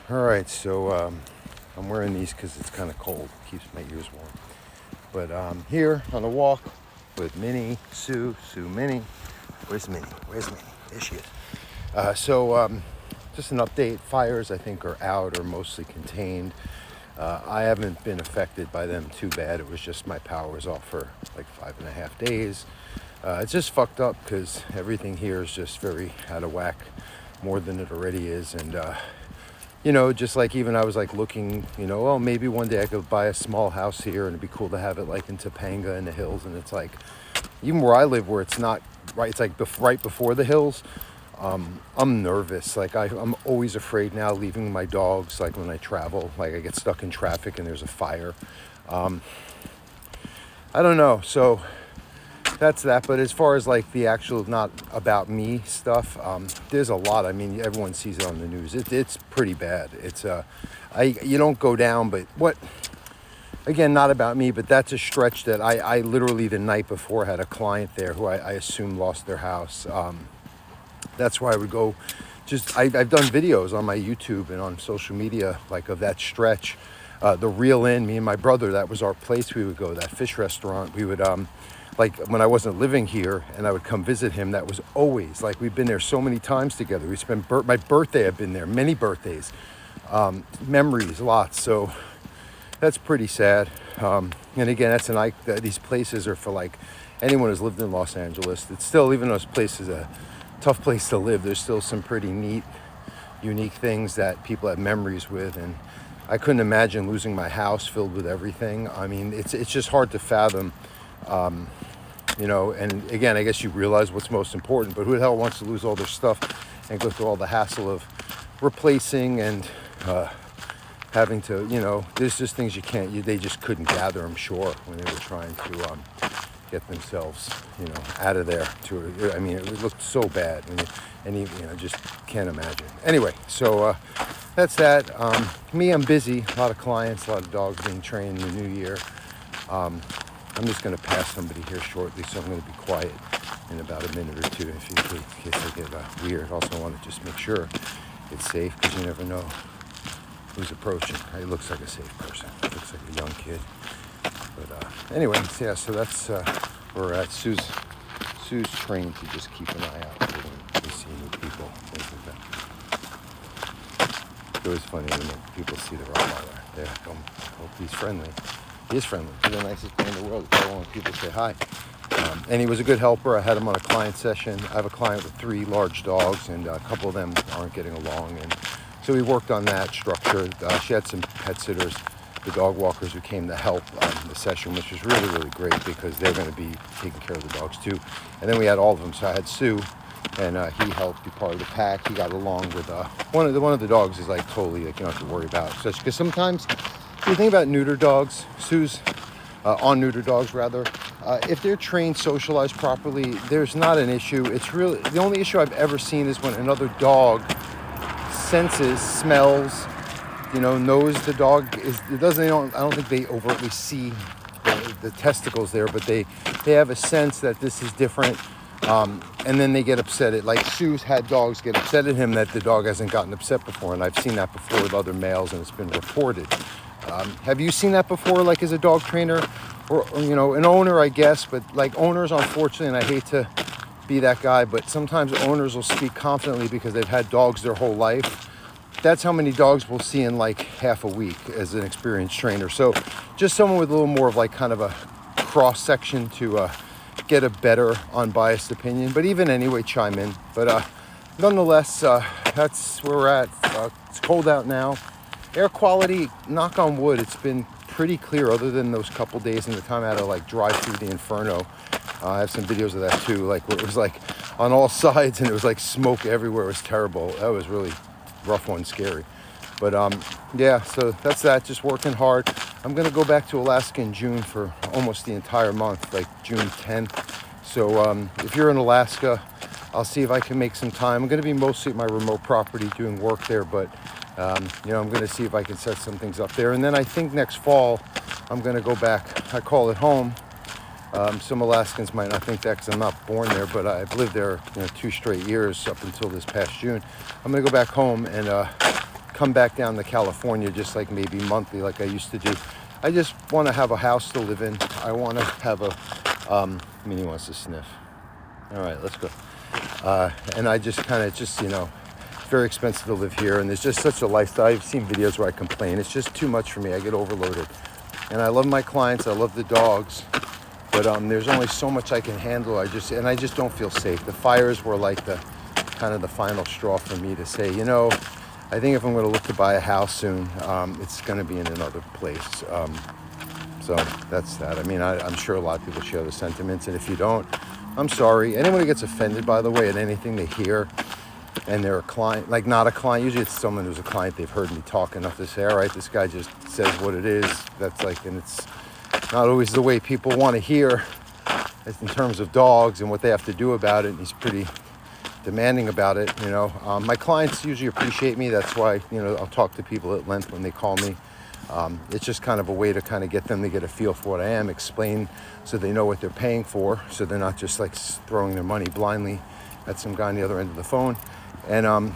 All right, so I'm wearing these because it's kind of cold. Keeps my ears warm. But here on a walk with Minnie, Sue, Minnie. Where's Minnie? There she is. Just an update. Fires, I think, are out or mostly contained. I haven't been affected by them too bad. It was just my power was off for like 5.5 days. It's just fucked up because everything here is just very out of whack, more than it already is. And just like even I was like looking, well, maybe one day I could buy a small house here and it'd be cool to have it like in Topanga in the hills. And it's like, even where I live, where it's not right, it's like right before the hills. I'm nervous. Like I'm always afraid now leaving my dogs, like when I travel, like I get stuck in traffic and there's a fire. I don't know. So that's that. But as far as like the actual not about me stuff, there's a lot. I mean, everyone sees it on the news. It's pretty bad. It's you don't go down, but what? Again, not about me, but that's a stretch that I literally the night before had a client there who I assume lost their house. That's why I would go. I've done videos on my YouTube and on social media like of that stretch. The Reel Inn, me and my brother, that was our place. We would go, that fish restaurant. We would like when I wasn't living here and I would come visit him, that was always like we've been there so many times together. We spent my birthday, I've been there many birthdays, memories, lots. So that's pretty sad. And again, these places are for like anyone who's lived in Los Angeles. It's still, even those places, a tough place to live. There's still some pretty neat, unique things that people have memories with. And I couldn't imagine losing my house filled with everything. I mean, it's just hard to fathom. And again, I guess you realize what's most important, but who the hell wants to lose all their stuff and go through all the hassle of replacing and having to, there's just things they just couldn't gather, I'm sure, when they were trying to get themselves, out of there. It looked so bad, just can't imagine. Anyway, so that's that. Me, I'm busy, a lot of clients, a lot of dogs being trained in the new year. I'm just going to pass somebody here shortly, so I'm going to be quiet in about a minute or two in case I get weird. Also, I want to just make sure it's safe because you never know who's approaching. He looks like a safe person. Looks like a young kid. But anyway, yeah, so that's where we're at. Sue's trained to just keep an eye out for when we see new people, things like that. It's always funny when people see the Rottweiler. They hope he's friendly. He is friendly. He's the nicest guy in the world. I want people to say hi. And he was a good helper. I had him on a client session. I have a client with 3 large dogs, and a couple of them aren't getting along. And so we worked on that structure. She had some pet sitters, the dog walkers who came to help the session, which was really, really great because they're going to be taking care of the dogs too. And then we had all of them. So I had Sue, and he helped be part of the pack. He got along with one of the dogs is like totally like you don't have to worry about. Because sometimes if you think about neuter dogs, Sue's on neuter dogs rather, if they're trained, socialized properly, there's not an issue. It's really the only issue I've ever seen is when another dog senses, smells, knows the dog is. It doesn't. I don't think they overtly see the testicles there, but they have a sense that this is different, and then they get upset at. Like Sue's had dogs get upset at him that the dog hasn't gotten upset before, and I've seen that before with other males, and it's been reported. Have you seen that before, like as a dog trainer, or an owner, I guess? But like owners, unfortunately, and I hate to be that guy, but sometimes owners will speak confidently because they've had dogs their whole life. That's how many dogs we'll see in like half a week as an experienced trainer. So just someone with a little more of like kind of a cross section to get a better unbiased opinion. But even anyway, chime in. But nonetheless, that's where we're at. It's cold out now. Air quality, knock on wood, it's been pretty clear other than those couple days in the time I had to like drive through the Inferno. I have some videos of that too, like where it was like on all sides and it was like smoke everywhere. It was terrible. That was really rough one, scary. But yeah, so that's that, just working hard. I'm going to go back to Alaska in June for almost the entire month, like June 10th. So if you're in Alaska, I'll see if I can make some time. I'm going to be mostly at my remote property doing work there, but I'm going to see if I can set some things up there. And then I think next fall, I'm going to go back. I call it home. Some Alaskans might not think that because I'm not born there, but I've lived there 2 straight years up until this past June. I'm going to go back home and come back down to California just like maybe monthly like I used to do. I just want to have a house to live in. I want to have a, Minnie wants to sniff. All right, let's go. And I just kind of just, very expensive to live here. And there's just such a lifestyle. I've seen videos where I complain. It's just too much for me. I get overloaded. And I love my clients. I love the dogs. But there's only so much I can handle. I just don't feel safe. The fires were like the kind of the final straw for me to say, I think if I'm going to look to buy a house soon, it's going to be in another place. So that's that. I mean, I'm sure a lot of people share the sentiments, and if you don't, I'm sorry. Anyone who gets offended, by the way, at anything they hear, and they're a client, like not a client, usually it's someone who's a client, they've heard me talk enough to say, all right, this guy just says what it is. That's like, and it's not always the way people want to hear in terms of dogs and what they have to do about it. And he's pretty demanding about it, My clients usually appreciate me. That's why, I'll talk to people at length when they call me. It's just kind of a way to kind of get them to get a feel for what I am, explain so they know what they're paying for, so they're not just like throwing their money blindly at some guy on the other end of the phone. And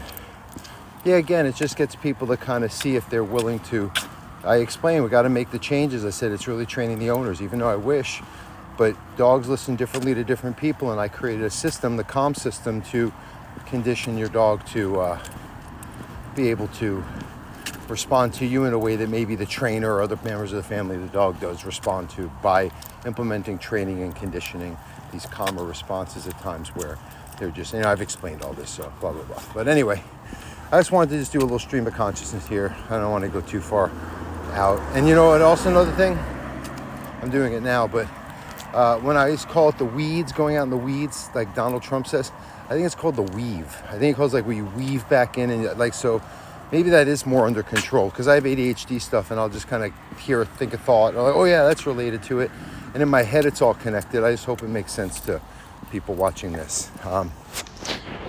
again, it just gets people to kind of see if they're willing to. I explain, we got to make the changes. I said, it's really training the owners, even though I wish, but dogs listen differently to different people. And I created a system, the calm system, to condition your dog to be able to respond to you in a way that maybe the trainer or other members of the family of the dog does respond to, by implementing training and conditioning these calmer responses at times where they're just, I've explained all this, so blah, blah, blah. But anyway, I just wanted to just do a little stream of consciousness here. I don't want to go too far out. And and also another thing, I'm doing it now, but when I used to call it the weeds, going out in the weeds, like Donald Trump says, I think it's called the weave. I think it calls like where you weave back in and like, so maybe that is more under control, because I have ADHD stuff and I'll just kind of think a thought, like, oh yeah, that's related to it. And in my head, it's all connected. I just hope it makes sense to people watching this. But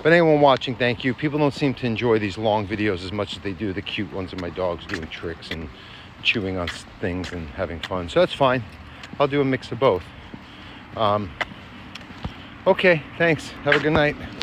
anyone watching, thank you. People don't seem to enjoy these long videos as much as they do the cute ones of my dogs doing tricks and chewing on things and having fun. So that's fine. I'll do a mix of both. Okay, thanks. Have a good night.